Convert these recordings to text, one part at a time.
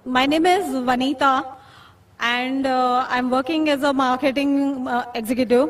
My name is Vanita and I'm working as a marketing executive.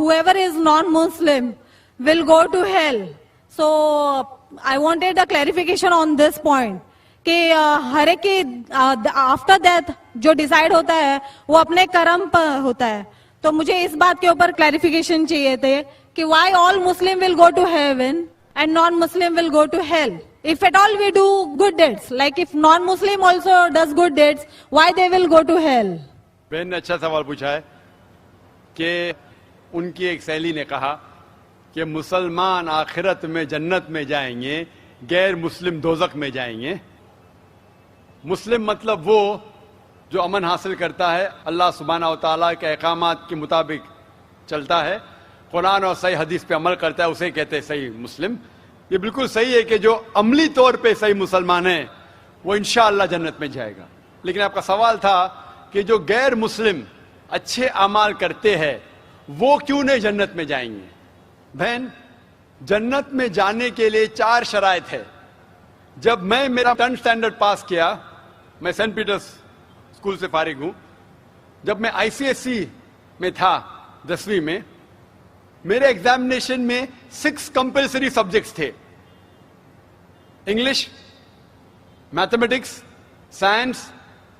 whoever is non-Muslim will go to hell. So I wanted a clarification on this point. کہ ہر ایک کی after death جو decide ہوتا ہے وہ اپنے کرم پر ہوتا ہے. تو مجھے اس بات کے اوپر کلیریفیکیشن چاہیے تھے کہ why all Muslim will go to heaven and non Muslim will go to hell. If at all we do good deeds, like if non-Muslim also does good deeds, why they will go to hell? بہن نے اچھا سوال پوچھا ہے کہ ان کی ایک سہیلی نے کہا کہ مسلمان آخرت میں جنت میں جائیں گے, غیر مسلم دوزخ میں جائیں گے. مسلم مطلب وہ جو امن حاصل کرتا ہے, اللہ سبحانہ و تعالیٰ کے احکامات کے مطابق چلتا ہے, قرآن اور صحیح حدیث پہ عمل کرتا ہے, اسے کہتے ہیں صحیح مسلم. یہ بالکل صحیح ہے کہ جو عملی طور پہ صحیح مسلمان ہے وہ انشاءاللہ جنت میں جائے گا. لیکن آپ کا سوال تھا کہ جو غیر مسلم اچھے اعمال کرتے ہیں وہ کیوں نہیں جنت میں جائیں گے. بہن, جنت میں جانے کے لیے 4 شرائط ہے. جب میں میرا 10th اسٹینڈرڈ پاس کیا, میں سینٹ پیٹرز اسکول سے فارغ ہوں, جب میں ICSE میں تھا 10ویں میں, میرے ایگزامینیشن میں 6 کمپلسری سبجیکٹس تھے. English, mathematics, science,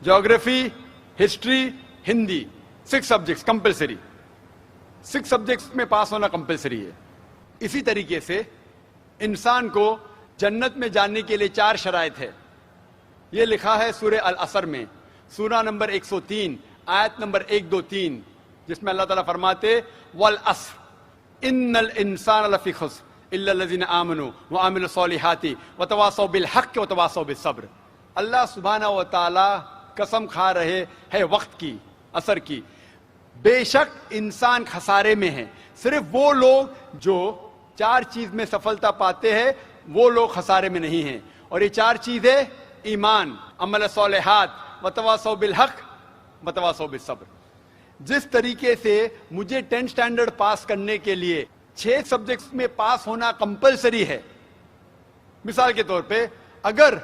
geography, history, Hindi. 6 subjects compulsory. 6 subjects میں پاس ہونا کمپلسری ہے. اسی طریقے سے انسان کو جنت میں جانے کے لیے 4 شرائط ہے. یہ لکھا ہے سورہ العصر میں, سورہ نمبر 103 آیت نمبر 1 2 3, جس میں اللہ تعالیٰ فرماتے والعصر ان الانسان لفی خسر الا الذین آمنوا وعملوا الصالحات وتواصوا بالحق وتواصوا بالصبر. اللہ سبحانہ و تعالیٰ قسم کھا رہے ہے وقت کی, عصر کی, بے شک انسان خسارے میں ہے. صرف وہ لوگ جو 4 چیز میں سفلتا پاتے ہیں وہ لوگ خسارے میں نہیں ہیں. اور یہ 4 چیزیں ایمان, عمل صالحات, وتواصوا بالحق, وتواصوا بالصبر. جس طریقے سے مجھے 10th اسٹینڈرڈ پاس کرنے کے لیے 6 سبجیکٹس میں پاس ہونا کمپلسری ہے. مثال کے طور پہ اگر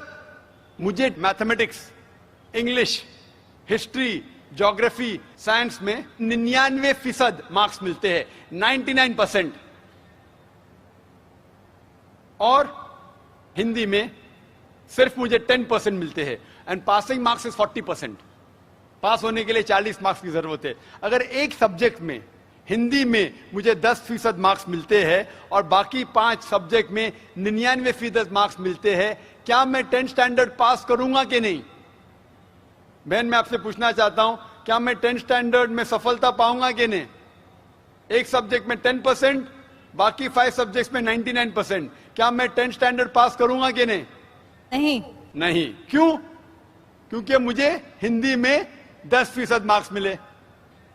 مجھے mathematics, English, history, geography, science میں 99% مارکس ملتے ہیں, 99%, اور ہندی میں صرف مجھے 10% ملتے ہیں, اینڈ پاسنگ مارکس از 40%. پاس ہونے کے لیے 40 مارکس کی ضرورت ہے. اگر ایک سبجیکٹ میں, ہندی میں, مجھے 10% مارکس ملتے ہیں اور باقی 5 سبجیکٹ میں 99% مارکس ملتے ہیں, کیا میں 10th اسٹینڈرڈ پاس کروں گا کہ نہیں؟ بہن, میں آپ سے پوچھنا چاہتا ہوں, کیا میں 10th اسٹینڈرڈ میں سفلتا پاؤں گا کہ نہیں؟ ایک سبجیکٹ میں 10%, باقی 5 سبجیکٹس میں 99%, کیا میں 10th اسٹینڈرڈ پاس کروں گا کہ نہیں؟ نہیں. کیوں؟ کیونکہ مجھے ہندی میں 10% مارکس ملے,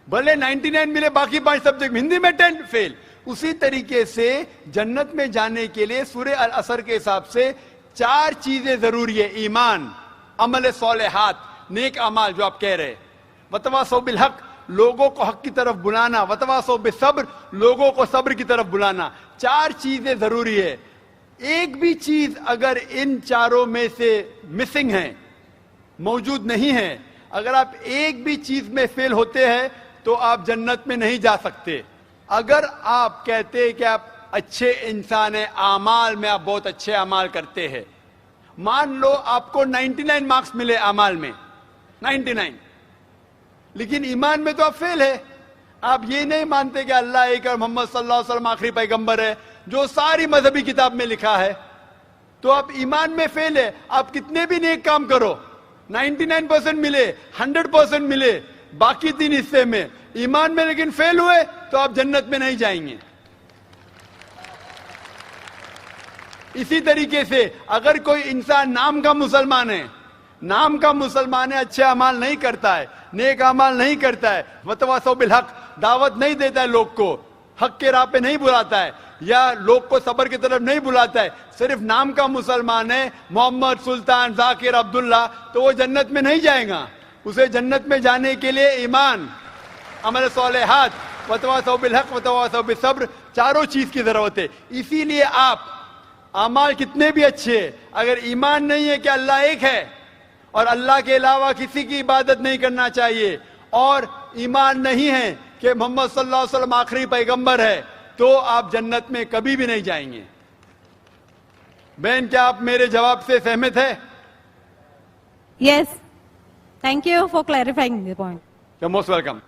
بھلے 99 ملے باقی 5 سبجیکٹ میں, ہندی میں 10 فیل. اسی طریقے سے جنت میں جانے کے لیے سورہ العصر کے حساب سے 4 چیزیں ضروری ہے. ایمان, عمل صالحات, نیک اعمال جو آپ کہہ رہے, وتواصوا بالحق, لوگوں کو حق کی طرف بلانا, وتواصوا بالصبر, لوگوں کو صبر کی طرف بلانا. 4 چیزیں ضروری ہے. ایک بھی چیز اگر ان 4 میں سے مسنگ ہے, موجود نہیں ہے, اگر آپ ایک بھی چیز میں فیل ہوتے ہیں تو آپ جنت میں نہیں جا سکتے. اگر آپ کہتے کہ آپ اچھے انسان ہیں, اعمال میں آپ بہت اچھے اعمال کرتے ہیں, مان لو آپ کو 99 مارکس ملے اعمال میں, 99, لیکن ایمان میں تو آپ فیل ہے. آپ یہ نہیں مانتے کہ اللہ ایک اور محمد صلی اللہ علیہ وسلم آخری پیغمبر ہے, جو ساری مذہبی کتاب میں لکھا ہے, تو آپ ایمان میں فیل ہے. آپ کتنے بھی نیک کام کرو, 99% ملے, 100% ملے, باقی 3 حصے میں ایمان میں لیکن فیل ہوئے, تو آپ جنت میں نہیں جائیں گے. اسی طریقے سے اگر کوئی انسان نام کا مسلمان ہے, اچھے اعمال نہیں کرتا ہے, نیک اعمال نہیں کرتا ہے, وتواصوا بالحق, دعوت نہیں دیتا ہے لوگ کو, حق کے راہ پہ نہیں بلاتا ہے, یا لوگ کو صبر کی طرف نہیں بلاتا ہے, صرف نام کا مسلمان ہے, محمد, سلطان, ذاکر, عبداللہ, تو وہ جنت میں نہیں جائے گا. اسے جنت میں جانے کے لیے ایمان، عمل صالحات، وتواصوا بالحق وتواصوا بالصبر، چاروں چیز کی ضرورت ہے. اسی لیے آپ اعمال کتنے بھی اچھے ہیں، اگر ایمان نہیں ہے کہ اللہ ایک ہے اور اللہ کے علاوہ کسی کی عبادت نہیں کرنا چاہیے، اور ایمان نہیں ہے کہ محمد صلی اللہ علیہ وسلم آخری پیغمبر ہے، تو آپ جنت میں کبھی بھی نہیں جائیں گے. بہن، کیا آپ میرے جواب سے سہمت ہے؟ Yes. Thank you for clarifying the point. You're most welcome.